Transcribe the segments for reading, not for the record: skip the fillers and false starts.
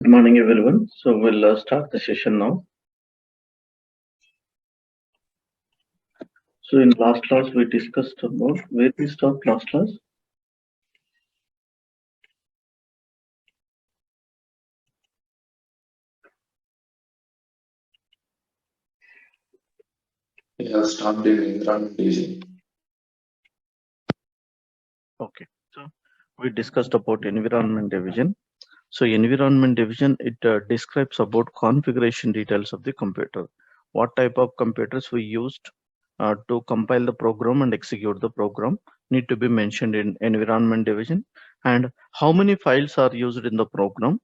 Good morning, everyone. So we'll start the session now. So in last class, we discussed about where we stopped last class. We have stopped in environment division. Okay. So we discussed about environment division. So environment division, it describes about configuration details of the computer. What type of computers we used to compile the program and execute the program need to be mentioned in environment division, and how many files are used in the program.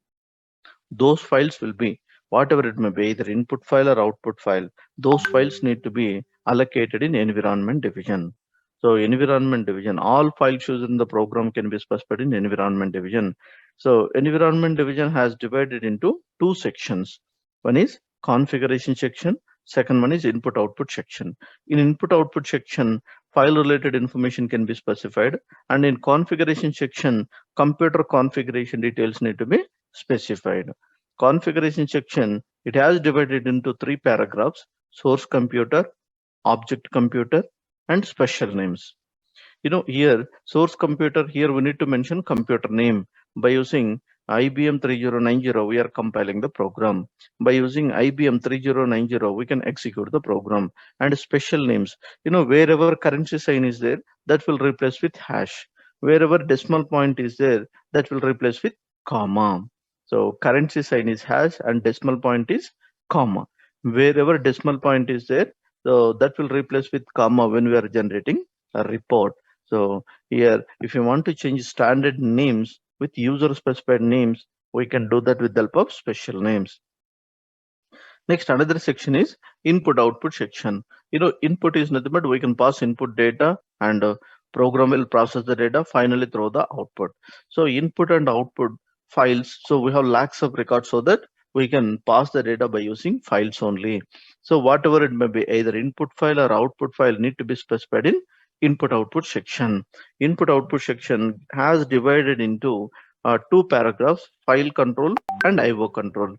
Those files will be whatever it may be, either input file or output file. Those files need to be allocated in environment division. So environment division, all files used in the program can be specified in environment division. So environment division has divided into two sections. One is configuration section, second one is input output section. In input output section, file related information can be specified, and in configuration section, computer configuration details need to be specified. Configuration section, it has divided into three paragraphs: source computer, object computer, and special names. Here source computer, here we need to mention computer name. By using IBM 3090, we are compiling the program. By using IBM 3090, we can execute the program. And special names, wherever currency sign is there, that will replace with hash. Wherever decimal point is there, that will replace with comma. So currency sign is hash and decimal point is comma. Wherever decimal point is there, so that will replace with comma when we are generating a report. So here, if you want to change standard names with user specified names, we can do that with the help of special names. Next, another section is input output section. Input is nothing but we can pass input data, and program will process the data, finally throw the output. So input and output files. So we have lakhs of records so that we can pass the data by using files only. So whatever it may be, either input file or output file need to be specified in input output section. Input output section has divided into two paragraphs: file control and IO control.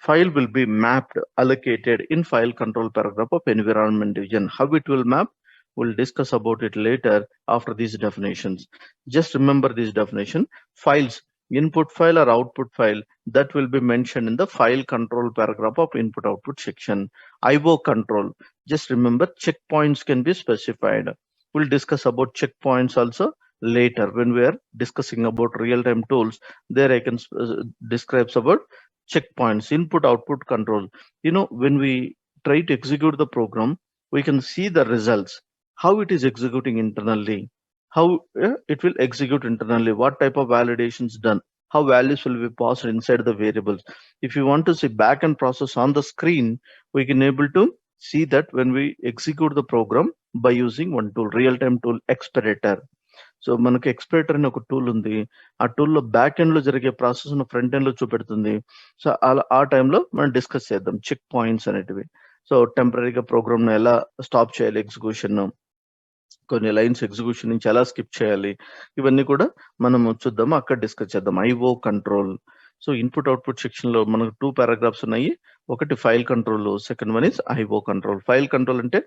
File will be mapped, allocated in file control paragraph of environment division. How it will map, we'll discuss about it later after these definitions. Just remember this definition: files, input file or output file, that will be mentioned in the file control paragraph of input output section. IO control, just remember checkpoints can be specified. We'll discuss about checkpoints also later when we are discussing about real-time tools. There I can describe about checkpoints. Input output control, when we try to execute the program, we can see the results, how it is executing internally, how it will execute internally, what type of validations done, how values will be passed inside the variables. If you want to see back end process on the screen, we can able to see that when we execute the program by using one tool, real-time tool expeditor. So మనకి ఎక్స్పెక్టర్ అని ఒక tool ఉంది. ఆ టూల్లో back end లో జరిగే process front end లో చూపెడుతుంది. So అలా ఆ టైంలో మనం డిస్కస్ చేద్దాం చెక్ పాయింట్స్ అనేటివి. సో టెంపరీగా ప్రోగ్రామ్ ను ఎలా స్టాప్ చేయాలి, ఎగ్జిక్యూషన్, కొన్ని లైన్స్ ఎగ్జిక్యూషన్ నుంచి ఎలా స్కిప్ చేయాలి, ఇవన్నీ కూడా మనము చూద్దాము, అక్కడ డిస్కస్ చేద్దాం. IO control. So input output section లో మనకు టూ పారాగ్రాఫ్స్ ఉన్నాయి. ఒకటి file control, second one is IO control. File control అంటే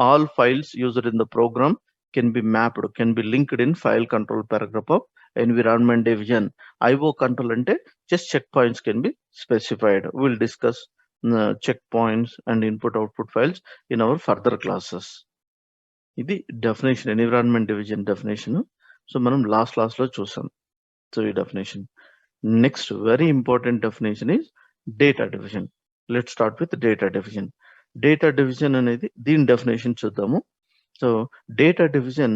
all files used in the program can be mapped, can be linked in file control paragraph of environment division. IO control ante just checkpoints can be specified. We'll discuss checkpoints and input output files in our further classes. ఇది definition, environment division definition. So మనం last class లో చూసాం. So ఈ definition. Next very important definition is data division. Let start with data division. Data division అనేది దీని definition చూద్దాము. So data division,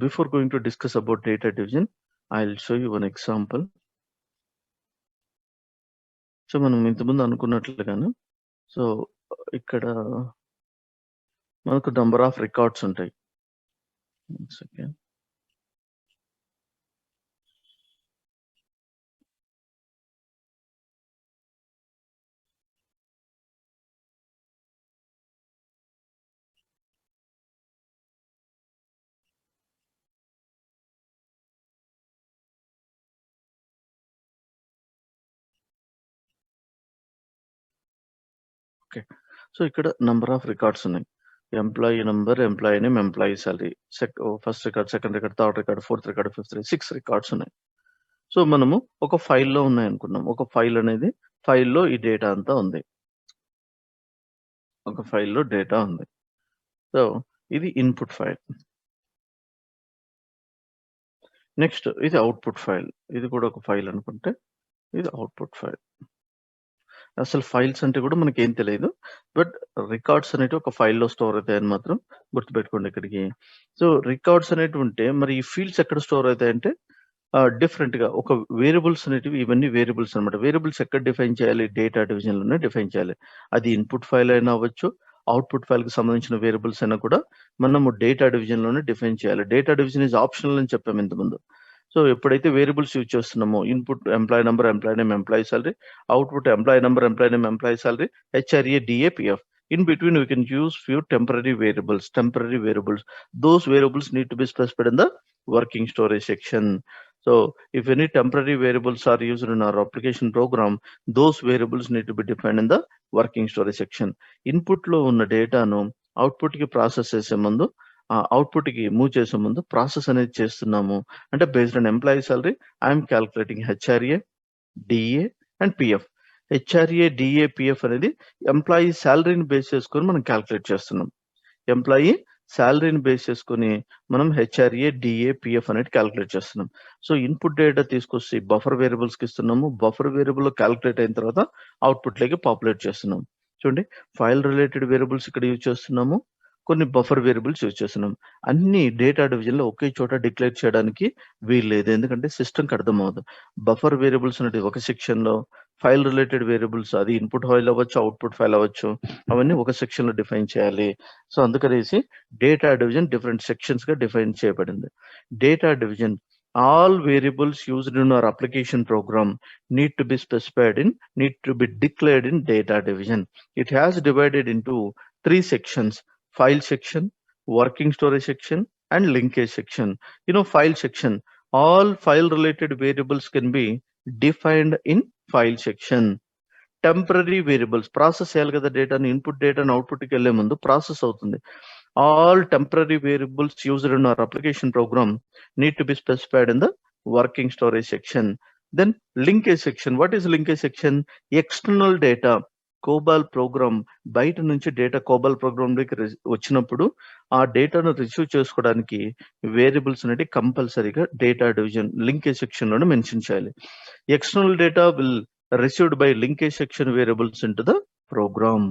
before going to discuss about data division, I'll show you one example. So మనం ఇంతకుముందు అనుకున్నట్లుగాను, so ఇక్కడ మనకు number of records ఉంటాయి. Second. So ఇక్కడ number of records ఉన్నాయి. Employee number, employee name, employee salary, first record, second record, third record, fourth record, fifth record, 6 records ఉన్నాయి. So మనము ఒక ఫైల్లో ఉన్నాయి అనుకున్నాం. ఒక ఫైల్ అనేది ఫైల్లో ఈ డేటా అంతా ఉంది. ఒక ఫైల్లో డేటా ఉంది. సో ఇది ఇన్పుట్ ఫైల్. నెక్స్ట్ ఇది అవుట్పుట్ ఫైల్. ఇది కూడా ఒక ఫైల్ అనుకుంటే ఇది అవుట్పుట్ ఫైల్. అసలు ఫైల్స్ అంటే కూడా మనకి ఏం తెలియదు. బట్ రికార్డ్స్ అనేటివి ఒక ఫైల్లో స్టోర్ అవుతాయని మాత్రం గుర్తుపెట్టుకోండి ఇక్కడికి. సో రికార్డ్స్ అనేటివి ఉంటే మరి ఈ ఫీల్డ్స్ ఎక్కడ స్టోర్ అవుతాయంటే డిఫరెంట్ గా ఒక వేరియబుల్స్ అనేటివి, ఇవన్నీ వేరియబుల్స్ అనమాట. వేరియబుల్స్ ఎక్కడ డిఫైన్ చేయాలి? డేటా డివిజన్ లోనే డిఫైన్ చేయాలి. అది ఇన్పుట్ ఫైల్ అయినా అవ్వచ్చు, అవుట్పుట్ ఫైల్ కి సంబంధించిన వేరియబుల్స్ అయినా కూడా మనము డేటా డివిజన్ లోనే డిఫైన్ చేయాలి. డేటా డివిజన్ ఇస్ ఆప్షనల్ అని చెప్పాము ఇంతకుముందు. సో ఎప్పుడైతే వేరియబుల్స్ యూజ్ చేస్తున్నామో, input employee number, employee name, employee salary, output employee number, employee name, employee salary, HRA, DA, PF. In between, we can use few temporary variables. Those variables need to be specified in the working storage section. So if any temporary variables are used in our application program, those variables need to be defined in the working storage section. Input లో ఉన్న డేటాను output కి process చేసే ముందు, output కి move చేసే ముందు process అనేది చేస్తున్నాము. అంటే based on employee salary, I'm calculating HRA, DA and PF. HRA, DA, PF అనేది ఎంప్లాయీ సాలరీని బేస్ చేసుకొని మనం క్యాల్కులేట్ చేస్తున్నాం. ఎంప్లాయీ సాలరీని బేస్ చేసుకొని మనం HRA, DA, PF అనేది క్యాల్కులేట్ చేస్తున్నాం. సో ఇన్పుట్ డేటా తీసుకొచ్చి బఫర్ వేరియబుల్స్ కి ఇస్తున్నాము. బఫర్ వేరియబుల్ క్యాల్కులేట్ అయిన తర్వాత అవుట్పుట్ లోకి పాపులేట్ చేస్తున్నాం. చూడండి, ఫైల్ రిలేటెడ్ వేరియబుల్స్ ఇక్కడ యూజ్ చేస్తున్నాము, కొన్ని బఫర్ వేరియబుల్స్ యూజ్ చేస్తున్నాం. అన్ని డేటా డివిజన్ లో ఒకే చోట డిక్లేర్ చేయడానికి వీల్లేదు, ఎందుకంటే సిస్టమ్కి అర్థం అవ్వదు. బఫర్ వేరియబుల్స్ అనేది ఒక సెక్షన్ లో, ఫైల్ రిలేటెడ్ వేరియబుల్స్ అది ఇన్పుట్ ఫైల్ అవ్వచ్చు, అవుట్పుట్ ఫైల్ అవ్వచ్చు, అవన్నీ ఒక సెక్షన్ లో డిఫైన్ చేయాలి. సో అందుకనేసి డేటా డివిజన్ డిఫరెంట్ సెక్షన్స్ గా డిఫైన్ చేయబడింది. Data division, all variables used in our application program need to be declared in data division. It has divided into 3 sections: file section, working storage section, and linkage section. File section, all file related variables can be defined in file section. Temporary variables, process చేయాలి కదా డేటాను, input డేటాను అవుట్పుట్కి వెళ్ళే ముందు process అవుతుంది. All temporary variables used in our application program need to be specified in the working storage section. Then linkage section. What is linkage section? External data. COBOL program బయట నుంచి data కోబాల్ programme లోకి వచ్చినప్పుడు ఆ డేటాను receive చేసుకోవడానికి variables అనేది కంపల్సరీగా data division linkage section లోనే మెన్షన్ చేయాలి. External data will received by linkage section variables into the program.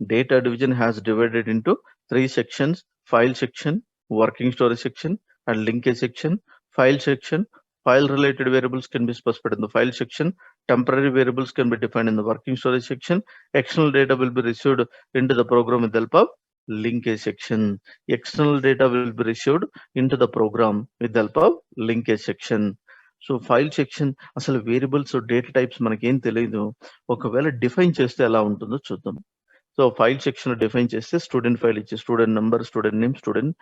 Data division has divided into 3 sections: file section, working storage section, and linkage section. File section, file related variables can be specified in the file section. Temporary variables can be defined in the working storage section. External data will be received into the program with the help of linkage section. External data will be received into the program with the help of linkage section. So file section, అసలు variables data types మనకేం తెలియదు, ఒకవేళ define చేస్తే ఎలా ఉంటుందో చూద్దాం. So file section define చేస్తే student file ఇచ్చి student number, student name, student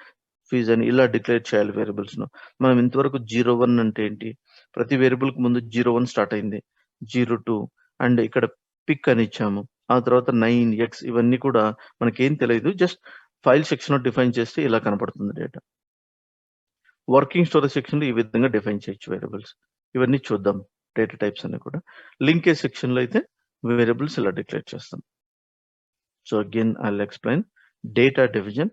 fees అని ఇలా డిక్లేర్ చేయాలి వేరియబుల్స్ ను. మనం ఇంతవరకు 01 అంటే ఏంటి, ప్రతి వేరియబుల్ కి ముందు 01 స్టార్ట్ అయింది, 02 అండ్ ఇక్కడ పిక్ అని ఇచ్చాము, ఆ తర్వాత 9x, ఇవన్నీ కూడా మనకేం తెలియదు, జస్ట్ ఫైల్ సెక్షన్ లో డిఫైన్ చేస్తే ఇలా కనపడుతుంది డేటా. వర్కింగ్ స్టోరేజ్ సెక్షన్ లో ఈ విధంగా డిఫైన్ చేయొచ్చు వేరియబుల్స్. ఇవన్నీ చూద్దాం డేటా టైప్స్ అన్ని కూడా. లింకేజ్ సెక్షన్ లో అయితే వేరియబుల్స్ ఇలా డిక్లేర్ చేస్తాం. So again I'll explain data division.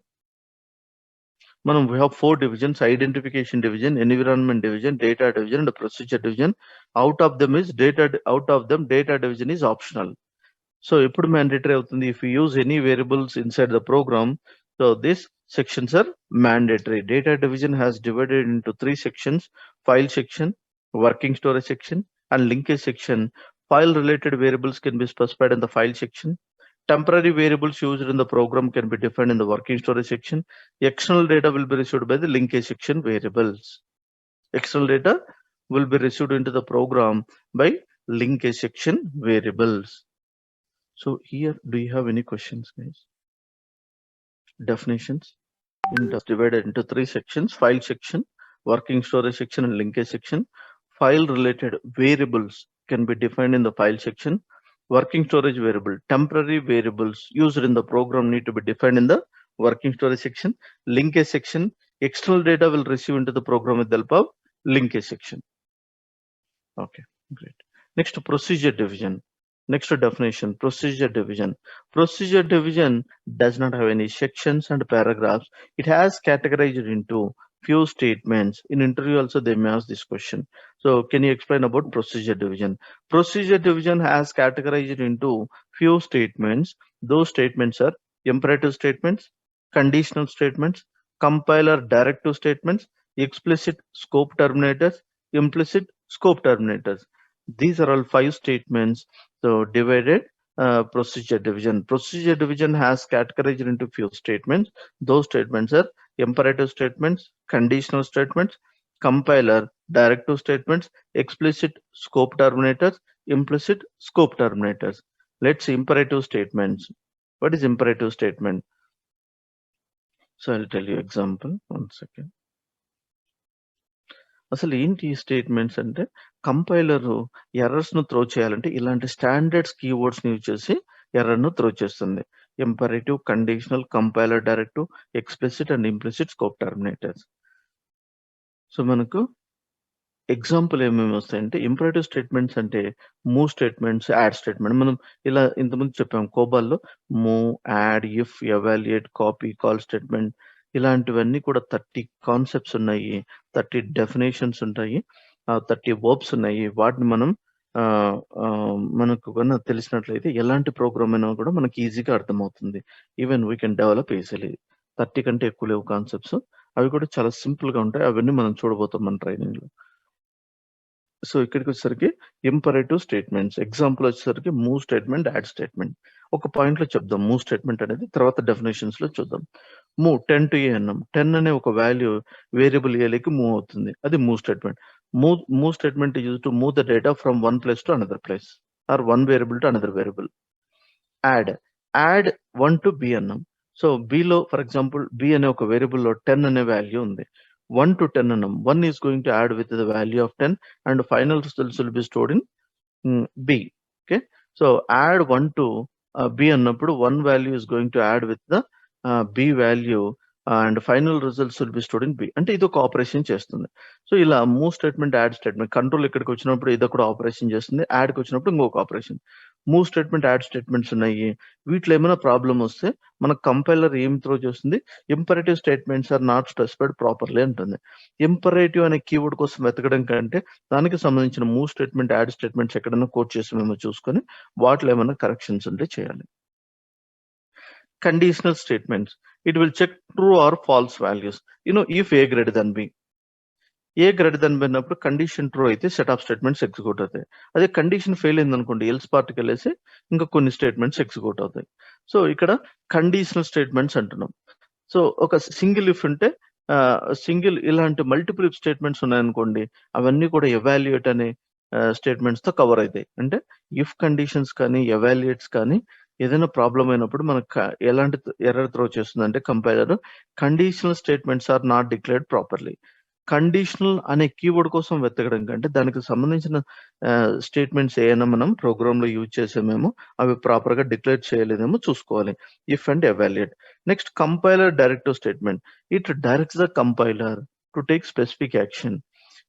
మనం we have 4 divisions: identification division, environment division, data division, and procedure division. Out of them data division is optional. So ఎప్పుడు mandatory అవుతుంది? If you use any variables inside the program, so this sections are mandatory. Data division has divided into 3 sections: file section, working storage section, and linkage section. File related variables can be specified in the file section. Temporary variables used in the program can be defined in the working storage section. External data will be received by the linkage section variables. External data will be received into the program by linkage section variables. So here, do you have any questions, guys? Definitions divided into 3 sections: file section, working storage section, and linkage section. File related variables can be defined in the file section. working storage variable. Temporary variables used in the program need to be defined in the working storage section. Linkage section, external data will receive into the program with the help of linkage section. Okay, great. Next, procedure division. Next definition, procedure division. Procedure division does not have any sections and paragraphs. It has categorized into few statements. In interview also they may ask this question. So can you explain about procedure division? Procedure division has categorized into few statements. Those statements are imperative statements, conditional statements, compiler directive statements, explicit scope terminators, implicit scope terminators. These are all 5 statements. So divided procedure division. Procedure division has categorized into few statements. Those statements are imperative statements, conditional statements, compiler directive statements, explicit scope terminators, implicit scope terminators. Let's see imperative statements. What is imperative statement? So I'll tell you example. One second. అసలు ఏంటి ఈ statements అంటే compiler errors ను throw చేయాలంటే ఇలాంటి standards keywords ని use చేసి error ను త్రో చేస్తుంది. Imperative, conditional, compiler directive, explicit and implicit scope terminators. So మనకు ఎగ్జాంపుల్ ఏమేమి వస్తాయంటే ఇంపరేటివ్ స్టేట్మెంట్స్ అంటే మూవ్ స్టేట్మెంట్స్, యాడ్ స్టేట్మెంట్. మనం ఇలా ఇంతకుముందు చెప్పాం కోబాల్లో move, add, if, evaluate, copy, call statement ఇలాంటివన్నీ కూడా 30 కాన్సెప్ట్స్ ఉన్నాయి, 30 డెఫినేషన్స్ ఉంటాయి, 30 వర్బ్స్ ఉన్నాయి. వాటిని మనం మనకు కన్నా తెలిసినట్లయితే ఎలాంటి ప్రోగ్రామ్ అయినా కూడా మనకి ఈజీగా అర్థమవుతుంది. Even we can develop easily. 30 కంటే ఎక్కువ లేవు కాన్సెప్ట్స్. అవి కూడా చాలా సింపుల్ గా ఉంటాయి. అవన్నీ మనం చూడబోతాం మన ట్రైనింగ్ లో. సో ఇక్కడికి వచ్చేసరికి ఇంపరేటివ్ స్టేట్మెంట్స్ ఎగ్జాంపుల్ వచ్చేసరికి మూవ్ స్టేట్మెంట్, యాడ్ స్టేట్మెంట్. ఒక పాయింట్ లో చెప్దాం మూవ్ స్టేట్మెంట్ అనేది, తర్వాత డెఫినేషన్స్ లో చూద్దాం. మూవ్ 10 to a అన్నాం. 10 అనే ఒక వాల్యూ వేరియబుల్ ఏలోకి మూవ్ అవుతుంది, అది move statement. Move statement use to move the data from one place to another place or one variable to another variable. Add 1 to b అన్నాం. So b లో for example b అనే ఒక variable లో 10 అనే value ఉంది. 1 to 10 అన్నాం. 1 is going to add with the value of 10 and final results will be stored in b. Okay, so add 1 to b అన్నప్పుడు 1 value is going to add with the b value and final results will be stored in b. అంటే ఇది ఒక operation చేస్తుంది. So ఇలా move statement, add statement. Control ఇక్కడికి వచ్చినప్పుడు ఇది కూడా ఆపరేషన్ చేస్తుంది, యాడ్కి వచ్చినప్పుడు ఇంకొక operation. Move statement, add statements ఉన్నాయి. వీటిలో ఏమైనా ప్రాబ్లం వస్తే మన కంపైలర్ ఏం త్రో చేస్తుంది, imperative statements are not specified properly అంటుంది. ఇంపరేటివ్ అనే కీవర్డ్ కోసం వెతకడం కంటే దానికి సంబంధించిన మూవ్ స్టేట్మెంట్, యాడ్ స్టేట్మెంట్స్ ఎక్కడైనా కోడ్ చేసి మేము చూసుకొని వాటిలో ఏమైనా కరెక్షన్స్ ఉంటే చేయాలి. Conditional statements, it will check true or false values. If A greater than B, A greater than B అన్నప్పుడు కండిషన్ ట్రూ అయితే సెట్ ఆఫ్ స్టేట్మెంట్స్ ఎగ్జిక్యూట్ అవుతాయి. అదే కండిషన్ ఫెయిల్ అయింది అనుకోండి, ఎల్స్ పార్ట్కి వెళ్ళేసి ఇంకా కొన్ని స్టేట్మెంట్స్ ఎగ్జిక్యూట్ అవుతాయి. సో ఇక్కడ కండిషనల్ స్టేట్మెంట్స్ అంటున్నాం. సో ఒక సింగిల్ ఇఫ్ ఉంటే సింగిల్ ఇలాంటి మల్టిపుల్ ఇఫ్ స్టేట్మెంట్స్ ఉన్నాయనుకోండి, అవన్నీ కూడా ఎవాల్యుయేట్ అనే స్టేట్మెంట్స్ తో కవర్ అవుతాయి. అంటే ఇఫ్ కండిషన్స్ కానీ ఎవాల్యుయేట్స్ కానీ ఏదైనా ప్రాబ్లం అయినప్పుడు మనకు ఎలాంటి ఎర్రర్ త్రో చేస్తుంది అంటే compiler conditional statements are not declared properly. Conditional అనే కీవర్డ్ కోసం వెతకడం కంటే దానికి సంబంధించిన స్టేట్మెంట్స్ ఏమైనా మనం ప్రోగ్రామ్ లో యూజ్ చేసామేమో అవి ప్రాపర్ గా డిక్లేర్ చేయలేదేమో చూసుకోవాలి. If and evaluate. Next compiler directive statement, it directs the compiler to take specific action.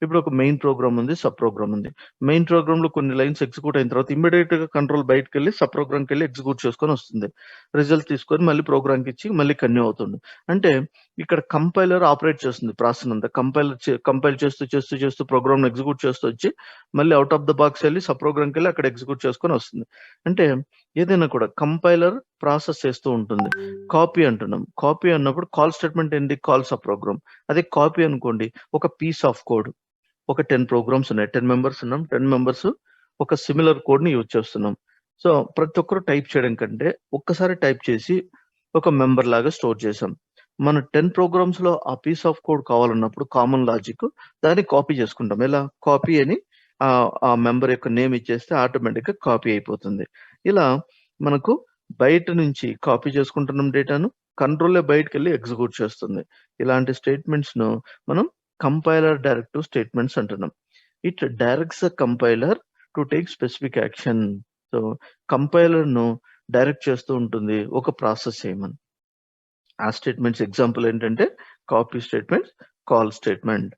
ఇప్పుడు ఒక మెయిన్ ప్రోగ్రామ్ ఉంది, సబ్ ప్రోగ్రామ్ ఉంది. మెయిన్ ప్రోగ్రామ్ లో కొన్ని లైన్స్ ఎగ్జిక్యూట్ అయిన తర్వాత ఇమీడియట్ గా కంట్రోల్ బయటకు వెళ్ళి సబ్ ప్రోగ్రామ్ కి వెళ్ళి ఎగ్జిక్యూట్ చేసుకొని వస్తుంది. రిజల్ట్ తీసుకొని మళ్ళీ ప్రోగ్రామ్ కి ఇచ్చి మళ్ళీ కన్యూ అవుతుంది. అంటే ఇక్కడ కంపైలర్ ఆపరేట్ చేస్తుంది ప్రాసెస్ అంతా. కంపైల్ చేస్తూ ప్రోగ్రామ్ ఎగ్జిక్యూట్ చేస్తూ వచ్చి మళ్ళీ అవుట్ ఆఫ్ ద బాక్స్ వెళ్ళి సబ్ ప్రోగ్రామ్ కి వెళ్ళి అక్కడ ఎగ్జిక్యూట్ చేసుకొని వస్తుంది. అంటే ఏదైనా కూడా కంపైలర్ ప్రాసెస్ చేస్తూ ఉంటుంది. కాపీ అంటున్నాం. కాపీ అన్నప్పుడు కాల్ స్టేట్మెంట్ ఏంటి, కాల్ సబ్ ప్రోగ్రామ్. అదే కాపీ అనుకోండి, ఒక పీస్ ఆఫ్ కోడ్. ఒక 10 ప్రోగ్రామ్స్ ఉన్నాయి, 10 మెంబర్స్ ఉన్నాం, 10 మెంబర్స్ ఒక సిమిలర్ కోడ్ ని యూజ్ చేస్తున్నాం. సో ప్రతి ఒక్కరు టైప్ చేయడం కంటే ఒక్కసారి టైప్ చేసి ఒక మెంబర్ లాగా స్టోర్ చేసాం. మన 10 ప్రోగ్రామ్స్ లో ఆ పీస్ ఆఫ్ కోడ్ కావాలన్నప్పుడు కామన్ లాజిక్ దాన్ని కాపీ చేసుకుంటాం. ఎలా కాపీ అని ఆ మెంబర్ యొక్క నేమ్ ఇచ్చేస్తే ఆటోమేటిక్ గా కాపీ అయిపోతుంది. ఇలా మనకు బయట నుంచి కాపీ చేసుకుంటున్నాం డేటాను, కంట్రోల్ బయటకు వెళ్ళి ఎగ్జిక్యూట్ చేస్తుంది. ఇలాంటి స్టేట్మెంట్స్ ను మనం కంపైలర్ డైరెక్టివ్ స్టేట్మెంట్స్ అంటున్నాం. It directs the compiler to take specific action. So కంపైలర్ను డైరెక్ట్ చేస్తూ ఉంటుంది ఒక ప్రాసెస్ చేయమని. ఆ స్టేట్మెంట్స్ ఎగ్జాంపుల్ ఏంటంటే copy statements, call statement,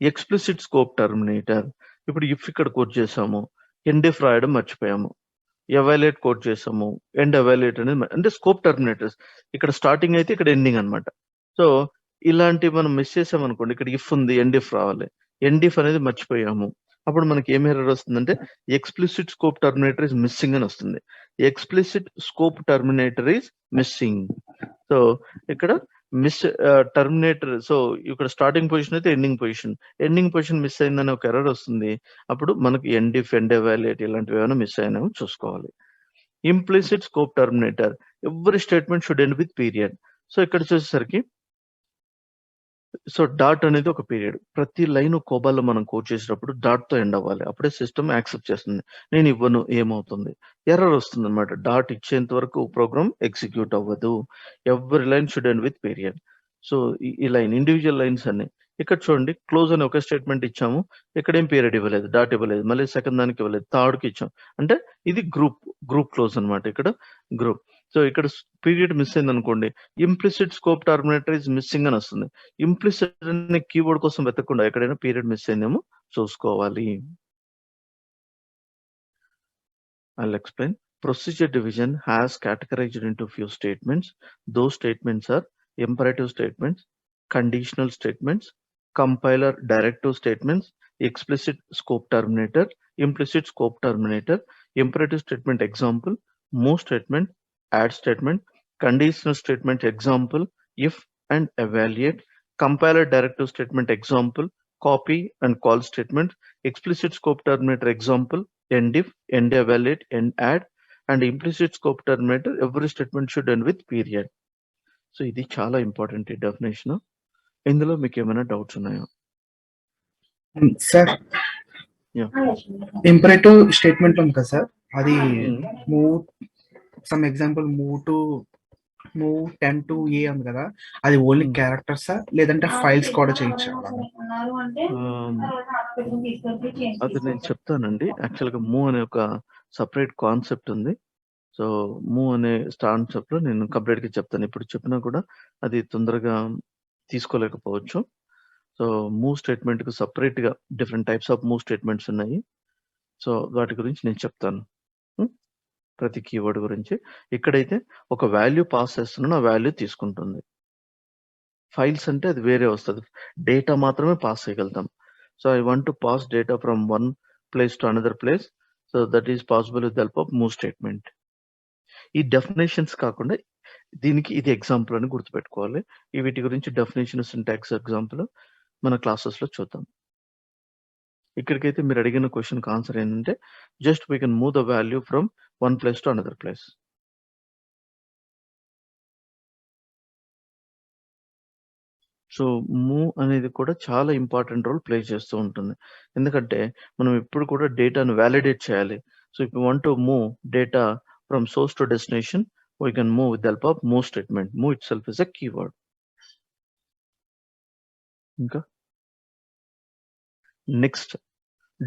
explicit scope terminator. ఇప్పుడు ఇఫ్ ఇక్కడ కోడ్ చేసాము, ఎండ్ ఇఫ్ రాయడం మర్చిపోయాము, ఎవాల్యుయేట్ కోడ్ చేసాము, ఎండ్ ఎవాల్యుయేట్ అనేది అంటే స్కోప్ టర్మినేటర్స్. ఇక్కడ స్టార్టింగ్ అయితే ఇక్కడ ఎండింగ్ అన్నమాట. సో ఇలాంటివి మనం మిస్ చేసాం అనుకోండి, ఇక్కడ ఇఫ్ ఉంది, ఎండ్ ఇఫ్ రావాలి, ఎండ్ ఇఫ్ అనేది మర్చిపోయాము, అప్పుడు మనకి ఏం ఎర్రర్ వస్తుందంటే explicit scope terminator is missing అని వస్తుంది. Explicit scope terminator is missing. So ఇక్కడ మిస్ టర్మినేటర్, సో ఇక్కడ స్టార్టింగ్ పొజిషన్ అయితే ఎండింగ్ పొజిషన్ మిస్ అయిందని ఒక ఎర్రర్ వస్తుంది. అప్పుడు మనకి ఎండ్ ఇఫ్, ఎండ్ ఎవాల్యుయేట్ ఇలాంటివి ఏమైనా మిస్ అయినామో చూసుకోవాలి. Implicit scope terminator, every statement should end with period. So ఇక్కడ చూసేసరికి సో డాట్ అనేది ఒక పీరియడ్. ప్రతి లైన్ కోబాల్లో మనం కోడ్ చేసేటప్పుడు డాట్ తో ఎండ్ అవ్వాలి, అప్పుడే సిస్టమ్ యాక్సెప్ట్ చేస్తుంది. నేను ఇవ్వను ఏమవుతుంది, ఎర్రర్ వస్తుంది అనమాట. డాట్ ఇచ్చేంత వరకు ప్రోగ్రామ్ ఎగ్జిక్యూట్ అవ్వదు. Every line should end with period. So ఈ లైన్ ఇండివిజువల్ లైన్స్ అన్ని ఇక్కడ చూడండి, క్లోజ్ అని ఒక స్టేట్మెంట్ ఇచ్చాము, ఇక్కడ ఏం పీరియడ్ ఇవ్వలేదు, డాట్ ఇవ్వలేదు, మళ్ళీ సెకండ్ దానికి ఇవ్వలేదు, థర్డ్ కి ఇచ్చాం, అంటే ఇది గ్రూప్ క్లోజ్ అనమాట. ఇక్కడ గ్రూప్. సో ఇక్కడ పీరియడ్ మిస్ అయింది అనుకోండి, implicit scope terminator is missing అని వస్తుంది. ఇంప్లిసిట్ అనే కీవర్డ్ కోసం వెతకుండా ఎక్కడైనా పీరియడ్ మిస్ అయిందేమో చూసుకోవాలి. I'll explain. Procedure division has categorized into few statements. Those statements are imperative statements, conditional statements, compiler directive statements, explicit scope terminator, implicit scope terminator, imperative statement example, move statement, add statement, conditional statement example, if and evaluate, compiler directive statement example, copy and call statement, explicit scope terminator example, end if, end evaluate, end add, and implicit scope terminator, every statement should end with period. So ఇది చాలా important ఈ definition. ఇందులో మీకు ఏమైనా doubts ఉన్నాయా? Sir imperative statement ఉంది కదా sir, అది move some example move 10 to A ఉంది కదా, అది ఓన్లీ క్యారెక్టర్సా లేదంటే ఫైల్స్ కూడా చేయొచ్చు? అది నేను చెప్తానండి. యాక్చువల్గా మూవ్ అనే ఒక సపరేట్ కాన్సెప్ట్ ఉంది. సో మూవ్ అనే కాన్సెప్ట్ లో నేను కంప్లీట్ గా చెప్తాను. ఇప్పుడు చెప్పినా కూడా అది తొందరగా తీసుకోలేకపోవచ్చు. సో మూవ్ స్టేట్మెంట్ కు సపరేట్ గా different types of move statements ఉన్నాయి. సో వాటి గురించి నేను చెప్తాను, ప్రతి కీవర్డ్ గురించి. ఇక్కడైతే ఒక వాల్యూ పాస్ చేస్తున్నాను, ఆ వాల్యూ తీసుకుంటుంది. ఫైల్స్ అంటే అది వేరే వస్తుంది, డేటా మాత్రమే పాస్ చేయగలుగుతాం. So I want to pass data from one place to another place. So that is possible with help of move statement. ఈ డెఫినేషన్స్ కాకుండా దీనికి ఇది ఎగ్జాంపుల్ అని గుర్తుపెట్టుకోవాలి. వీటి గురించి డెఫినేషన్, సింటాక్స్ ఎగ్జాంపుల్ మన క్లాసెస్ లో చూద్దాం. ఇక్కడికైతే మీరు అడిగిన క్వశ్చన్ ఆన్సర్ ఏంటంటే just we can move the value from one place to another place. So move అనేది కూడా చాలా ఇంపార్టెంట్ రోల్ ప్లే చేస్తూ ఉంటుంది. ఎందుకంటే మనం ఎప్పుడు కూడా డేటాను వ్యాలిడేట్ చేయాలి. So if you want to move data from source to destination, we can move with the help of move statement. Move itself is a keyword. ఇంకా next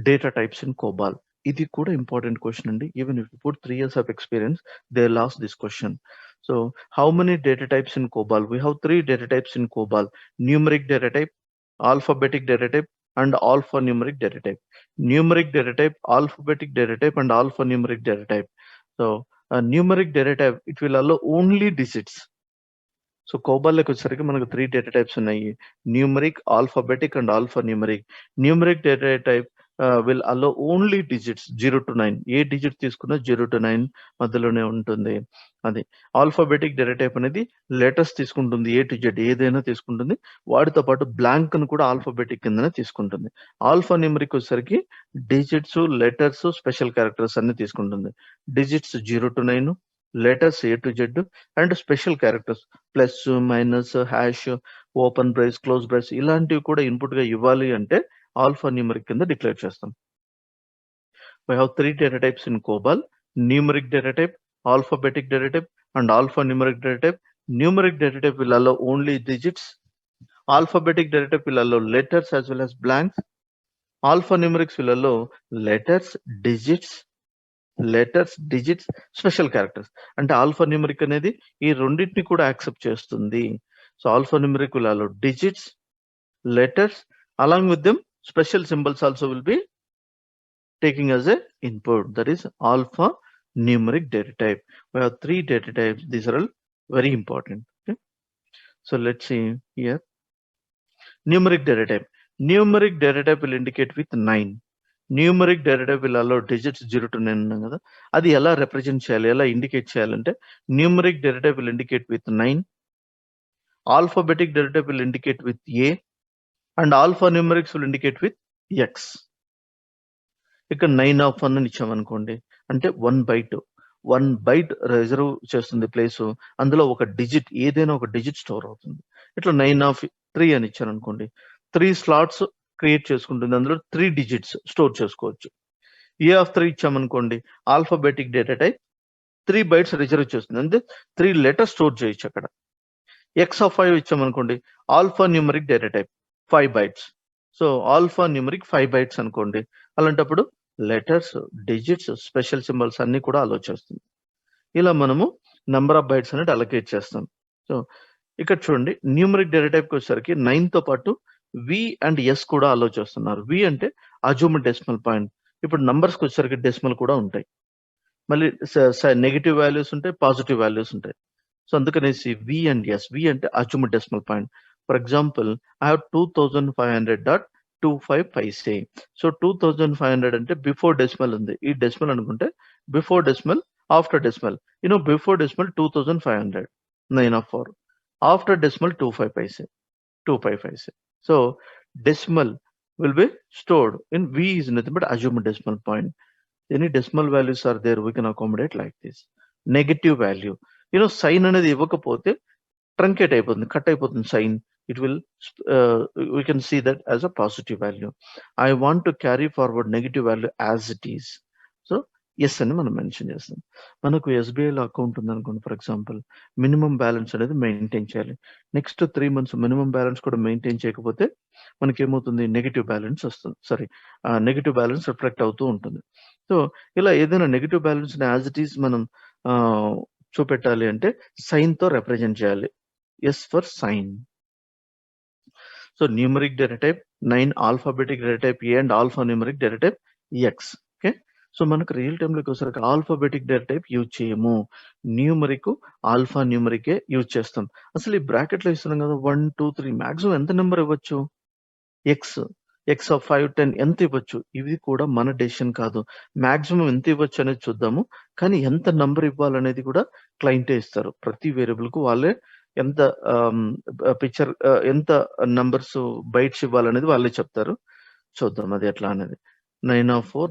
data types in COBOL. ఇది కూడా important question అండి. Even if you put 3 years of experience, they will ask this question. So how many data types in COBOL? We have 3 data types in COBOL: numeric data type, alphabetic data type, and alphanumeric data type. Numeric data type, alphabetic data type, and alphanumeric data type. So numeric data type, it will allow only digits. So కోబాల్లోకి వచ్చేసరికి మనకు 3 data types ఉన్నాయి: numeric, alphabetic and alphanumeric. Numeric data type will allow only digits 0 to 9. ఏ digit తీసుకున్నా 0 to 9 మధ్యలోనే ఉంటుంది. అది alphabetic data type అనేది లెటర్స్ తీసుకుంటుంది, A to Z ఏదైనా తీసుకుంటుంది. వాటితో పాటు బ్లాంక్ ను కూడా ఆల్ఫాబెటిక్ కిందనే తీసుకుంటుంది. ఆల్ఫాన్యూమరిక్ వచ్చేసరికి డిజిట్స్, లెటర్స్, స్పెషల్ క్యారెక్టర్స్ అన్ని తీసుకుంటుంది. Digits 0 to 9, letters A to Z, and special characters plus, minus, hash, open brace, close brace ఇలాంటివి కూడా ఇన్పుట్ గా ఇవ్వాలి అంటే ఆల్ఫా న్యూమరిక్ కింద డిక్లేర్ చేస్తాం. We have 3 data types in COBOL: numeric data type, alphabetic data type, and alphanumeric data type. Numeric data type will allow only digits. Alphabetic data type will allow letters as well as blanks. Alphanumerics will allow letters, digits, letters, digits, special characters. అంటే alpha numeric అనేది ఈ రెండింటిని కూడా accept చేస్తుంది. So alpha numeric will allow digits, letters, along with them special symbols also will be taking as a input. That is alpha numeric data type. We have 3 data types. These are all very important. Okay, so let's see here. Numeric data type. Numeric data type will indicate with 9. Numeric data type will allow digits 0 to 9 అన్నాం కదా, అది ఎలా represent చేయాలి, ఎలా indicate చేయాలంటే numeric data type will indicate with 9, alphabetic data type will indicate with A, and alphanumerics will indicate with X. ఇక్కడ 9 of 1 అని ఇచ్చామనుకోండి, అంటే 1 బైట్ రిజర్వ్ చేస్తుంది ప్లేస్, అందులో ఒక డిజిట్, ఏదైనా ఒక డిజిట్ స్టోర్ అవుతుంది. ఇట్లా 9 of 3 అని ఇచ్చాను అనుకోండి, 3 స్లాట్స్ క్రియేట్ చేసుకుంటుంది, అందులో 3 డిజిట్స్ స్టోర్ చేసుకోవచ్చు. ఏ ఆఫ్ 3 ఇచ్చామనుకోండి, alphabetic data type 3 bytes reserve చేస్తుంది, అంటే 3 లెటర్స్ స్టోర్ చేయొచ్చు అక్కడ. ఎక్స్ ఆఫ్ 5 ఇచ్చామనుకోండి, alpha numeric data type 5 bytes. So alpha numeric 5 bytes అనుకోండి, అలాంటప్పుడు లెటర్స్, డిజిట్స్, స్పెషల్ సింబల్స్ అన్ని కూడా అలో చేస్తుంది. ఇలా మనము నెంబర్ ఆఫ్ బైట్స్ అనేది అలొకేట్ చేస్తాం. సో ఇక్కడ చూడండి, న్యూమరిక్ డేటా టైప్కి వచ్చేసరికి 9 తో పాటు వి అండ్ ఎస్ కూడా అలో చేస్తున్నారు. వి అంటే అజ్యూమ్డ్ డెసిమల్ పాయింట్. ఇప్పుడు నంబర్స్కి వచ్చేసరికి డెసిమల్ కూడా ఉంటాయి, మళ్ళీ నెగిటివ్ వాల్యూస్ ఉంటాయి, పాజిటివ్ వాల్యూస్ ఉంటాయి. సో అందుకనేసి వి అండ్ ఎస్. వి అంటే assumed decimal point. For example, I have 2500.25 so 2500 అంటే బిఫోర్ డెసిమల్ ఉంది, ఈ డెసిమల్ అనుకుంటే before decimal, after decimal. Before decimal 2500, 9 of 4. After decimal 255. So decimal will be stored in V is nothing but assumed decimal point. Any decimal values are there, we can accommodate like this. Negative value, sign అనేది ఇవ్వకపోతే truncate అయిపోతుంది, cut అయిపోతుంది sign. It will we can see that as a positive value. I want to carry forward negative value as it is. So S అని మనం mention చేస్తాం. మనకు ఎస్బీఐలో account ఉంది అనుకోండి, ఫర్ ఎగ్జాంపుల్, మినిమం బ్యాలెన్స్ అనేది మెయింటైన్ చేయాలి. నెక్స్ట్ 3 months మినిమం బ్యాలెన్స్ కూడా మెయింటైన్ చేయకపోతే మనకి ఏమవుతుంది, నెగిటివ్ బ్యాలెన్స్ వస్తుంది, నెగిటివ్ బ్యాలెన్స్ రిఫ్లెక్ట్ అవుతూ ఉంటుంది. సో ఇలా ఏదైనా negative balance as it is మనం చూపెట్టాలి అంటే సైన్ తో రిప్రజెంట్ చేయాలి. S for sign. So numeric data type 9, alphabetic data type A and alpha numeric data type X. Okay, so మనకు రియల్ టైంలోకి వచ్చేసరికి ఆల్ఫాబెటిక్ డేటా టైప్ యూజ్ చేయము, numeric, alpha న్యూమరికే use చేస్తాం. అసలు ఈ బ్రాకెట్లో ఇస్తున్నాం కదా, 1 2 3 మాక్సిమం ఎంత నెంబర్ ఇవ్వచ్చు, ఎక్స్ ఆఫ్ 5 10 ఎంత ఇవ్వచ్చు, ఇవి కూడా మన డెసిషన్ కాదు. మాక్సిమం ఎంత ఇవ్వచ్చు అనేది చూద్దాము, కానీ ఎంత నంబర్ ఇవ్వాలనేది కూడా క్లయింటే ఇస్తారు. ప్రతి వేరియబుల్ కు వాళ్ళే ఎంత పిక్చర్, ఎంత నంబర్స్ బైట్స్ ఇవ్వాలనేది వాళ్ళే చెప్తారు. చూద్దాం అది ఎట్లా అనేది. 9 of 4,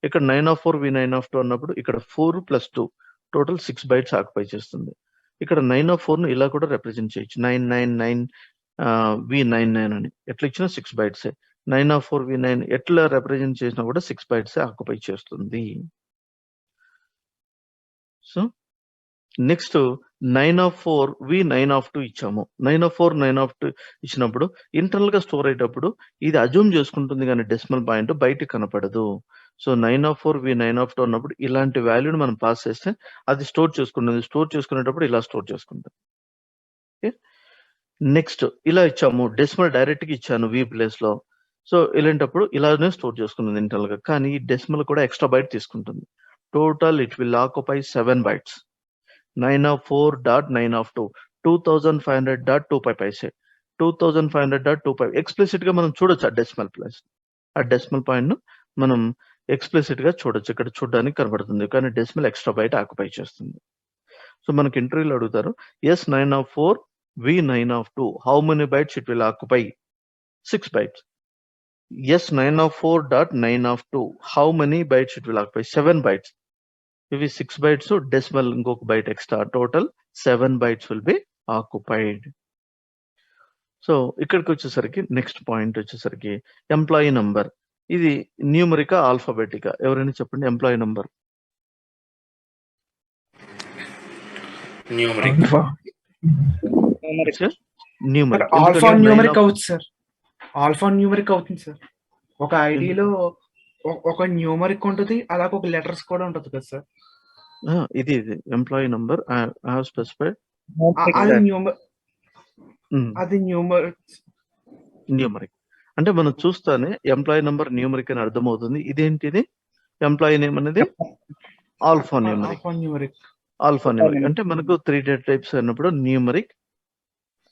ఇక్కడ 9 of 4 వి 9 of 2 అన్నప్పుడు ఇక్కడ 4 + 2 టోటల్ 6 బైట్స్ ఆక్యుపై చేస్తుంది. ఇక్కడ 9 of 4 ను ఇలా కూడా రిప్రజెంట్ చేయొచ్చు, 999 వి 99 అని ఎట్లా ఇచ్చినా 6 బైట్స్. 9 of 4 వి 9 ఎట్లా రిప్రజెంట్ చేసినా కూడా 6 బైట్స్ ఆక్యుపై చేస్తుంది. So next 9 of 4 V 9 of 2 ఇచ్చాము. 9 of 4 9 of 2 ఇచ్చినప్పుడు ఇంటర్నల్ గా స్టోర్ అయ్యేటప్పుడు ఇది అజ్యూమ్ చేసుకుంటుంది, కానీ డెసిమల్ పాయింట్ బయటకు కనపడదు. సో 9 of 4 వి 9 of 2 అన్నప్పుడు ఇలాంటి వాల్యూని మనం పాస్ చేస్తే అది స్టోర్ చేసుకుంటుంది. స్టోర్ చేసుకునేటప్పుడు ఇలా స్టోర్ చేసుకుంటుంది. ఓకే, నెక్స్ట్ ఇలా ఇచ్చాము, డెసిమల్ డైరెక్ట్ గా ఇచ్చాను వి ప్లేస్ లో. సో ఇలాంటప్పుడు ఇలానే స్టోర్ చేసుకుంటుంది ఇంటర్నల్ గా, కానీ డెసిమల్ కూడా ఎక్స్ట్రా బైట్ తీసుకుంటుంది. Total it will occupy 7 bytes. 9 of 4 dot 9 of 2, 2500.25 2500.25 explicit గా మనం చూడొచ్చు. ఆ డెసిమల్ ప్లేస్, ఆ డెసిమల్ పాయింట్ ను మనం ఎక్స్ప్లిసిట్ గా చూడొచ్చు, ఇక్కడ చూడడానికి కనబడుతుంది, కానీ డెసిమల్ ఎక్స్ట్రా బైట్ ఆక్యుపై చేస్తుంది. సో మనకి ఇంటర్వ్యూలో అడుగుతారు, S 9 of 4 V 9 of 2 how many bytes it will occupy, 6 bytes. S 9 of 4 dot 9 of 2 how many bytes it will occupy, 7 bytes. ఇవి 6 బైట్స్, డెసిమల్ ఇంకొక byte extra, total 7 bytes will be occupied. So ఇక్కడికి వచ్చేసరికి next point వచ్చేసరికి employee number. ఇది న్యూమరికా ఆల్ఫాబెటికా, ఎవరైనా చెప్పండి. ఎంప్లాయీ నంబర్ ఆల్ఫా న్యూమరిక్ అవుతుంది సార్, ఆల్ఫా న్యూమరిక్ అవుతుంది సార్. ఒక ఐడిలో ఒక న్యూమరిక్ ఉంటుంది, అలాగే ఒక లెటర్స్ కూడా ఉంటుంది కదా సార్. ఇది employee number I have specified అది న్యూమరిక్ న్యూమరిక్. అంటే మనం చూస్తానే ఎంప్లాయీ నంబర్ న్యూమరిక్ అని అర్థమవుతుంది. ఇదేంటిది ఎంప్లాయీ నేమ్ అనేది ఆల్ఫా న్యూమరిక్. అంటే మనకు 3 డేటా టైప్స్ అన్నప్పుడు numeric,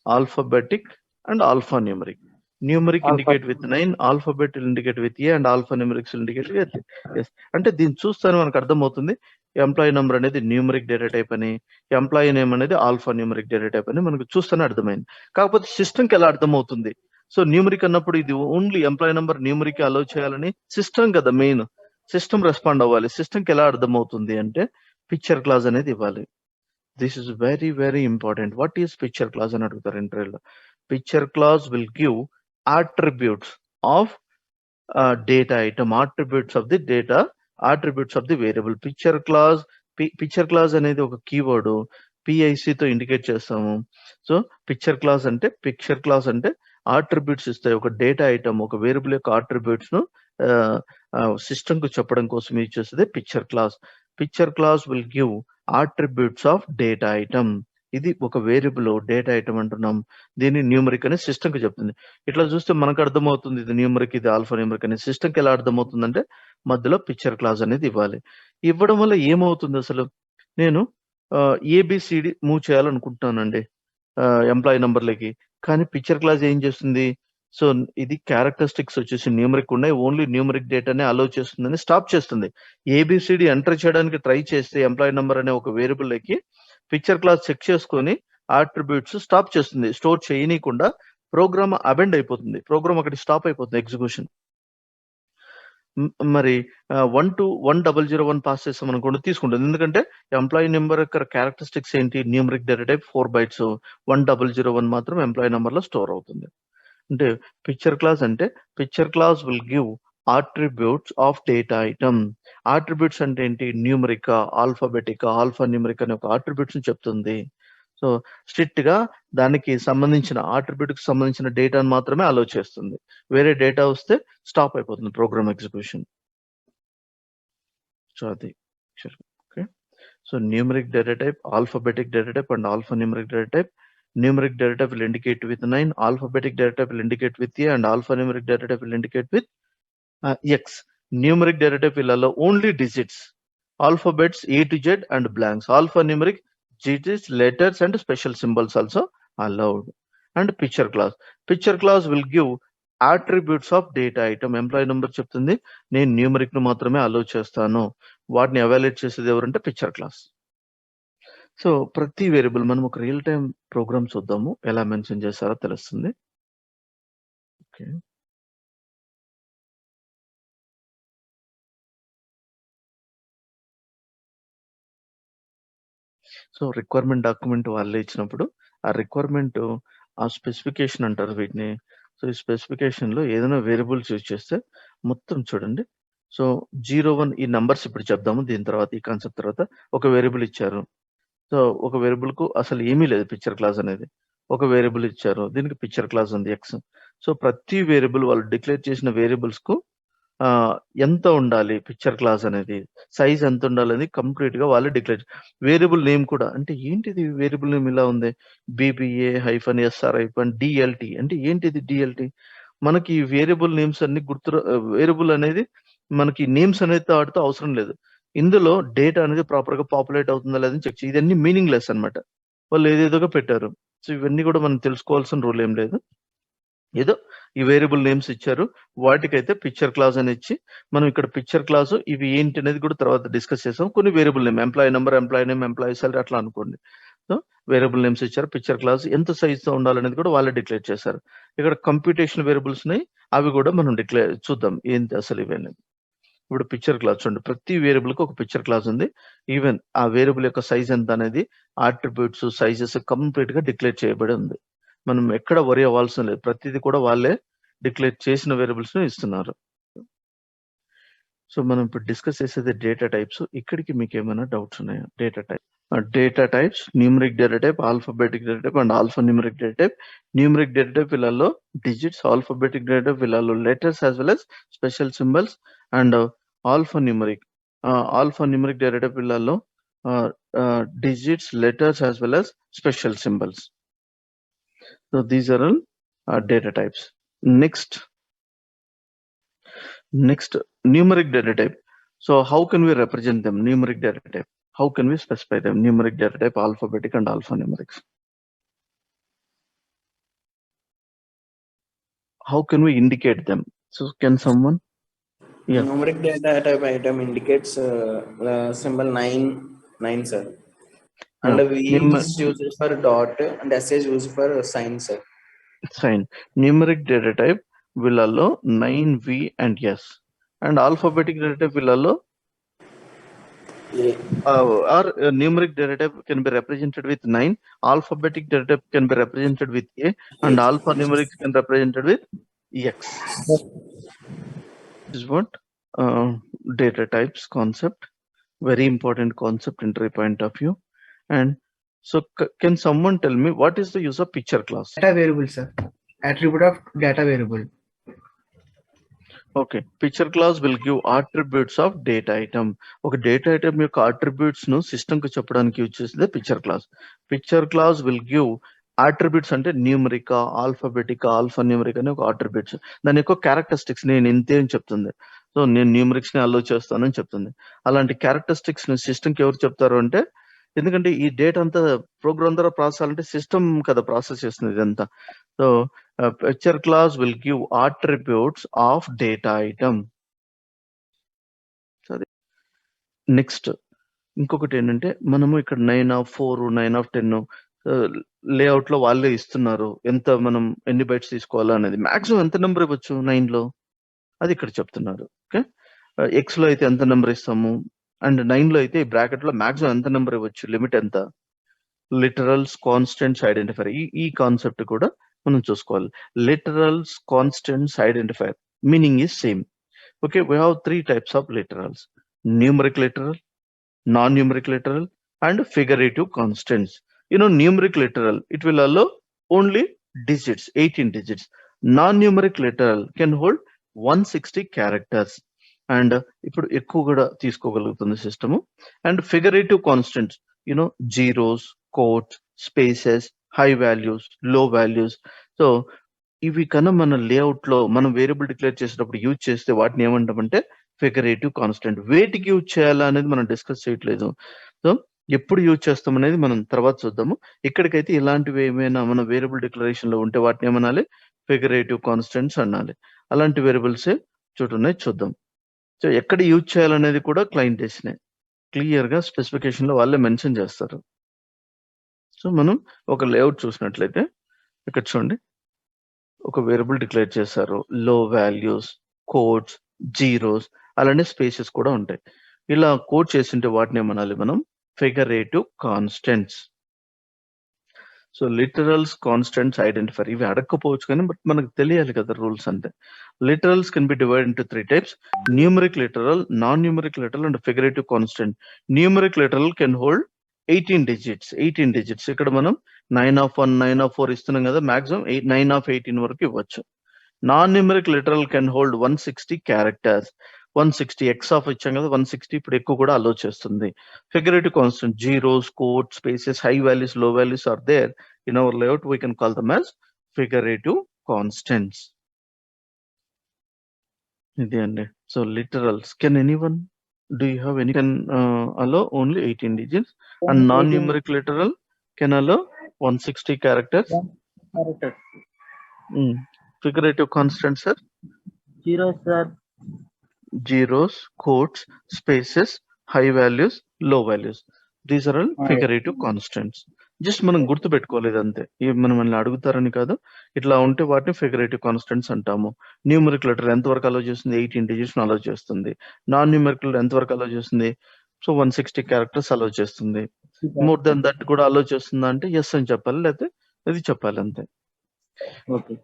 alphabetic and alpha numeric. Numeric indicate with 9, alphabet indicate with A and alpha numerics indicate with S. అంటే దీన్ని చూస్తానే మనకు అర్థమవుతుంది ఎంప్లాయీ నంబర్ అనేది న్యూమరిక్ డేటా టైప్ అని, ఎంప్లాయీ నేమ్ అనేది ఆల్ఫా న్యూమరిక్ డేటా టైప్ అని మనకు చూస్తేనే అర్థమైంది. కాకపోతే సిస్టమ్కి ఎలా అర్థమవుతుంది? సో న్యూమరిక్ అన్నప్పుడు ఇది only employee number numeric allow చేయాలని సిస్టమ్ కదా మెయిన్. సిస్టమ్ రెస్పాండ్ అవ్వాలి. సిస్టమ్కి ఎలా అర్థమవుతుంది అంటే పిక్చర్ క్లాస్ అనేది ఇవ్వాలి. This is very very important. What is picture class అని అడుగుతారు ఇంటర్వ్యూలో. Picture class will give attributes of data item, attributes of the data, attributes of the variable. Picture class అనేది ఒక కీవర్డ్ PIC తో indicate చేస్తాము. So picture class అంటే attributes ఇస్తాయి. ఒక డేటా ఐటమ్, ఒక వేరియబుల్ యొక్క ఆట్రిబ్యూట్స్ ను సిస్టమ్ కు చెప్పడం కోసం యూజ్ చేస్తుంది picture class. Picture class will give attributes of data item. ఇది ఒక వేరియబుల్ డేటా ఐటమ్ అంటున్నాం. దీన్ని న్యూమరిక్ అని సిస్టమ్ కి చెప్తుంది. ఇట్లా చూస్తే మనకు అర్థమవుతుంది ఇది న్యూమరిక్, ఇది ఆల్ఫా న్యూమరిక్ అని. సిస్టమ్కి ఎలా అర్థమవుతుందంటే మధ్యలో పిక్చర్ క్లాస్ అనేది ఇవ్వాలి. ఇవ్వడం వల్ల ఏమవుతుంది అసలు? నేను ABCD మూవ్ చేయాలనుకుంటున్నానండి ఎంప్లాయీ నంబర్లకి, కానీ పిక్చర్ క్లాస్ ఏం చేస్తుంది? సో ఇది క్యారెక్టరిస్టిక్స్ వచ్చేసి న్యూమరిక్ ఉన్నాయి, ఓన్లీ న్యూమరిక్ డేటానే అలౌ చేస్తుందని స్టాప్ చేస్తుంది. ABCD ఎంటర్ చేయడానికి ట్రై చేస్తే ఎంప్లాయీ నంబర్ అనే ఒక వేరియబుల్కి పిక్చర్ క్లాస్ చెక్ చేసుకొని ఆట్రిబ్యూట్స్ స్టాప్ చేస్తుంది. స్టోర్ చేయనీయకుండా ప్రోగ్రామ్ అబెండ్ అయిపోతుంది. ప్రోగ్రామ్ అక్కడ స్టాప్ అయిపోతుంది ఎగ్జిక్యూషన్. మరి 1 పాస్ చేస్తాం అనుకోండి తీసుకుంటుంది. ఎందుకంటే ఎంప్లాయీ నెంబర్ యొక్క క్యారెక్టరిస్టిక్స్ ఏంటి? Numeric data type 4 bytes. 1001 మాత్రం ఎంప్లాయీ నెంబర్ లో స్టోర్ అవుతుంది. అంటే picture class will give attributes of data item. Attributes అంటే ఏంటి? న్యూమరిక్, ఆల్ఫాబెటిక్, ఆల్ఫా న్యూమరిక్ అనే ఒక ఆట్రిబ్యూట్స్ చెప్తుంది. సో స్ట్రిక్ట్ గా దానికి సంబంధించిన ఆట్రిబ్యూట్ కి సంబంధించిన డేటాను మాత్రమే అలౌ చేస్తుంది. వేరే డేటా వస్తే స్టాప్ అయిపోతుంది ప్రోగ్రామ్ ఎగ్జిక్యూషన్. సో అది okay. So numeric data type, alphabetic data type and alpha numeric data type. Numeric data type will indicate with 9, alphabetic data type will indicate with A, and alphanumeric data type will indicate with X. Numeric data type will allow only digits, alphabets A to Z and blanks. Alphanumeric digits, letters and special symbols also allowed. And picture class will give attributes of data item. Employee number చెప్తుంది, నేను numeric ను మాత్రమే allow చేస్తాను. వాటిని evaluate చేసేది ఎవరంటే picture class. So ప్రతి variable మనం ఒక రియల్ టైమ్ ప్రోగ్రామ్ చూద్దాము, ఎలా మెన్షన్ చేస్తారో తెలుస్తుంది. ఓకే, సో రిక్వైర్మెంట్ డాక్యుమెంట్ వాళ్ళే ఇచ్చినప్పుడు ఆ రిక్వైర్మెంట్, ఆ స్పెసిఫికేషన్ అంటారు వీటిని. సో ఈ స్పెసిఫికేషన్ లో ఏదైనా వేరియబుల్స్ యూజ్ చేస్తే మొత్తం చూడండి. సో 01 ఈ నంబర్స్ ఇప్పుడు చెప్దాము, దీని తర్వాత ఈ కాన్సెప్ట్ తర్వాత. ఒక వేరియబుల్ ఇచ్చారు. సో ఒక వేరియబుల్ కు అసలు ఏమీ లేదు పిక్చర్ క్లాస్ అనేది. ఒక వేరియబుల్ ఇచ్చారు, దీనికి పిక్చర్ క్లాస్ ఉంది X. సో ప్రతి వేరియబుల్ వాళ్ళు డిక్లేర్ చేసిన వేరియబుల్స్ కు ఎంత ఉండాలి పిక్చర్ క్లాస్ అనేది, సైజ్ ఎంత ఉండాలని కంప్లీట్ గా వాళ్ళే డిక్లేర్. వేరియబుల్ నేమ్ కూడా, అంటే ఏంటిది వేరియబుల్ నేమ్ ఇలా ఉంది, BBA-SR-DLT అంటే ఏంటిది DLT? మనకి వేరియబుల్ నేమ్స్ అన్ని వేరియబుల్ అనేది మనకి నేమ్స్ అనేది వాటితో అవసరం లేదు. ఇందులో డేటా అనేది ప్రాపర్ గా పాపులేట్ అవుతుందా లేదని చెక్ చేయి. ఇదన్నీ మీనింగ్ లెస్ అనమాట, వాళ్ళు ఏదేదోగా పెట్టారు. సో ఇవన్నీ కూడా మనం తెలుసుకోవాల్సిన రూల్ ఏం లేదు. ఏదో ఈ వేరియబుల్ నేమ్స్ ఇచ్చారు, వాటికైతే పిక్చర్ క్లాస్ అని ఇచ్చి మనం ఇక్కడ పిక్చర్ క్లాస్ ఇవి ఏంటి అనేది కూడా తర్వాత డిస్కస్ చేసాం. కొన్ని variable name, employee number, employee name, employee salary అట్లా అనుకోండి. సో వేరియబుల్ నేమ్స్ ఇచ్చారు, పిక్చర్ క్లాస్ ఎంత సైజ్ తో ఉండాలనేది కూడా వాళ్ళే డిక్లేర్ చేశారు. ఇక్కడ కంప్యూటేషన్ వేరియబుల్స్ ని అవి కూడా మనం చూద్దాం ఏంటి అసలు ఇవన్నీ. ఇప్పుడు పిక్చర్ క్లాస్ చూడండి, ప్రతి వేరియబుల్ కి ఒక పిక్చర్ క్లాస్ ఉంది. ఈవెన్ ఆ వేరియబుల్ యొక్క సైజ్ ఎంత అనేది, ఆట్రిబ్యూట్స్, సైజెస్ కంప్లీట్ గా డిక్లేర్ చేయబడి ఉంది. మనం ఎక్కడ వరి అవ్వాల్సిన లేదు, ప్రతిదీ కూడా వాళ్ళే డిక్లేర్ చేసిన వేరియబుల్స్ ను ఇస్తున్నారు. సో మనం ఇప్పుడు డిస్కస్ చేసేది డేటా టైప్స్. ఇక్కడికి మీకు ఏమైనా డౌట్స్ ఉన్నాయా? Data types, numeric data type, alphabetic data type and alpha numeric data type. Numeric data type వీళ్ళలో డిజిట్స్, ఆల్ఫాబెటిక్ డేటా టైప్ వీళ్ళలో letters as well as special symbols and alpha numeric data type వీళ్ళలో digits, letters as well as special symbols. So these are all data types. Next, numeric data type. So how can we represent them? Numeric data type. How can we specify them? Numeric data type, alphabetic and alphanumerics. How can we indicate them? So can someone? Yeah. Numeric data type item indicates symbol 9, sir. And V is used for dot and S is used for sign, sir. Sign. Numeric data type will allow 9, V and S. And alphabetic data type will allow or numeric data type can be represented with 9, alphabetic data type can be represented with A, and alphanumeric can be represented with X. This is what data types concept, very important concept entry point of view. And so can someone tell me what is the use of picture class? Data variable, sir. Attribute of data variable. Okay, picture class will give attributes of data item. Okay, data item యొక్క attributes ను system కు చెప్పడానికి use చేసేది picture class. Picture class will give attributes అంటే numeric, alphabetic, alpha numeric అనే ఒక attributes. దాని యొక్క క్యారెక్టరిస్టిక్స్ నేను ఇంతే అని చెప్తుంది. సో నేను న్యూమరిక్స్ ని అలో చేస్తానని చెప్తుంది. అలాంటి క్యారెక్టరిస్టిక్స్ ని సిస్టమ్ కి ఎవరు చెప్తారు అంటే, ఎందుకంటే ఈ డేటా అంతా ప్రోగ్రామ్ ద్వారా ప్రాసెస్ అంటే సిస్టమ్ కదా ప్రాసెస్ చేస్తుంది ఇదంతా. So picture class will give attributes of data item. Sorry. Next, ఇంకొకటి ఏంటంటే మనము ఇక్కడ 9/4, 9/10 లేఅవుట్ లో వాళ్ళే ఇస్తున్నారు. ఎంత మనం ఎన్ని బైట్స్ తీసుకోవాలా అనేది, మాక్సిమం ఎంత నెంబర్ ఇవ్వచ్చు 9 లో అది ఇక్కడ చెప్తున్నారు. ఓకే, ఎక్స్ లో అయితే ఎంత నెంబర్ ఇస్తాము, అండ్ 9 లో అయితే ఈ బ్రాకెట్ లో మాక్సిమం ఎంత నెంబర్ ఇవ్వచ్చు, లిమిట్ ఎంత. లిటరల్స్, కాన్స్టెంట్స్ ఐడెంటిఫైర్, ఈ కాన్సెప్ట్ కూడా మనం చూసుకోవాలి. Literals, constants, identifier, meaning is same. Okay, we have 3 types of literals: numeric literal, non-numeric literal and figurative constants. Numeric literal, it will allow only digits, 18 digits. Non-numeric literal can hold 160 characters and ఇప్పుడు ఎక్కువ కూడా తీసుకోగలుగుతుంది system. And figurative constants, zeros, quotes, spaces, high values, low values. So ఇవి కన్నా మన layout లో మనం variable declare చేసేటప్పుడు యూజ్ చేస్తే వాటిని ఏమంటామంటే ఫిగరేటివ్ కాన్స్టెంట్. వేటికి యూజ్ చేయాలా అనేది మనం డిస్కస్ చేయట్లేదు. సో ఎప్పుడు యూజ్ చేస్తాం అనేది మనం తర్వాత చూద్దాము. ఇక్కడికైతే ఇలాంటివి ఏమైనా మన వేరియబుల్ డిక్లరేషన్ లో ఉంటే వాటిని ఏమనాలి, ఫిగరేటివ్ కాన్స్టెంట్స్ అనాలి. అలాంటి వేరియబుల్సే చూడున్నాయి, చూద్దాం. సో ఎక్కడ యూజ్ చేయాలనేది కూడా క్లయింట్ డెసినే క్లియర్ గా స్పెసిఫికేషన్ లో వాళ్ళే మెన్షన్ చేస్తారు. సో మనం ఒక లేఅవుట్ చూసినట్లయితే ఇక్కడ చూడండి, ఒక వేరియబుల్ డిక్లేర్ చేశారు, లో వాల్యూస్, కోడ్స్, జీరోస్, అలానే స్పేసెస్ కూడా ఉంటాయి. ఇలా కోడ్ చేసింటే వాటిని ఏమనాలి మనం, figurative constants. So literals, constants, identifier ఇవి అడగకపోవచ్చు కానీ బట్ మనకు తెలియాలి కదా రూల్స్ అంటే. Literals can be divide into 3 types: numeric literal, non numeric literal and figurative constant. Numeric literal can hold 18 digits. ఇక్కడ మనం 9/1, 9/4 ఇస్తున్నాం కదా, మాక్సిమం 9/18 వరకు ఇవ్వచ్చు. Non numeric literal can hold 160 characters. 160 X of ఇచ్చాం కదా, 160 ఇప్పుడు ఎక్కువ కూడా అలో చేస్తుంది. Figurative constant, zeros, code, spaces, high values, low values are there in our layout. We can call them as figurative constants. ఇది అండి. So literals, can anyone do you have any can allow only 18 digits, and non-numeric literal can allow 160 characters. Figurative constant, sir? Zeros, sir. Zeros, quotes, spaces, high values, low values. These are all figurative constants. Just మనం గుర్తు పెట్టుకోలేదు అంతే, ఇవి మనం అడుగుతారని కాదు. ఇట్లా ఉంటే వాటిని ఫిగరేటివ్ కాన్స్టెంట్స్ అంటాము. న్యూమరిక్ లెటర్ ఎంతవరకు అలో చేస్తుంది, 18 digits అలో చేస్తుంది. నాన్ న్యూమరిక్ లెటర్ ఎంతవరకు అలో చేస్తుంది, సో 160 characters అలో చేస్తుంది. మోర్ దెన్ దట్ కూడా అలో చేస్తుందా అంటే ఎస్ అని చెప్పాలి, లేకపోతే అది చెప్పాలి అంతే. ఓకే,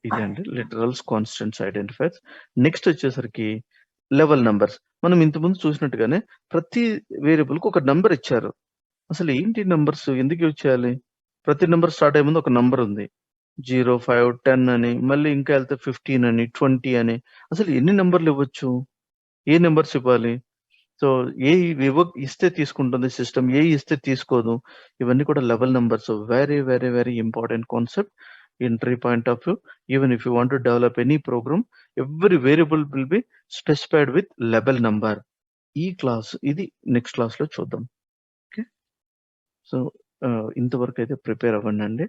ఇదే అండి లిటరల్స్, కాన్స్టెంట్స్, ఐడెంటిఫైర్స్. నెక్స్ట్ వచ్చేసరికి లెవెల్ నంబర్స్. మనం ఇంతకుముందు చూసినట్టుగానే ప్రతి వేరియబుల్ కు ఒక నంబర్ ఇచ్చారు. అసలు ఏంటి నంబర్స్ ఎందుకు యూజ్ చేయాలి? ప్రతి నంబర్ స్టార్ట్ అయ్యే ముందు ఒక నంబర్ ఉంది. 0, 5, 10 అని, మళ్ళీ ఇంకా వెళ్తే 15 అని, 20 అని. అసలు ఎన్ని నంబర్లు ఇవ్వచ్చు? ఏ నంబర్స్ ఇవ్వాలి? సో ఏ ఇస్తే తీసుకుంటుంది సిస్టమ్, ఏ ఇస్తే తీసుకోదు. ఇవన్నీ కూడా level numbers. Very very very important concept entry point of view. Even if you want to develop any program, every variable will be specified with level number. ఈ క్లాస్ ఇది next class లో చూద్దాం. Okay, so ఇంతవరకు అయితే prepare అవ్వండి అండి.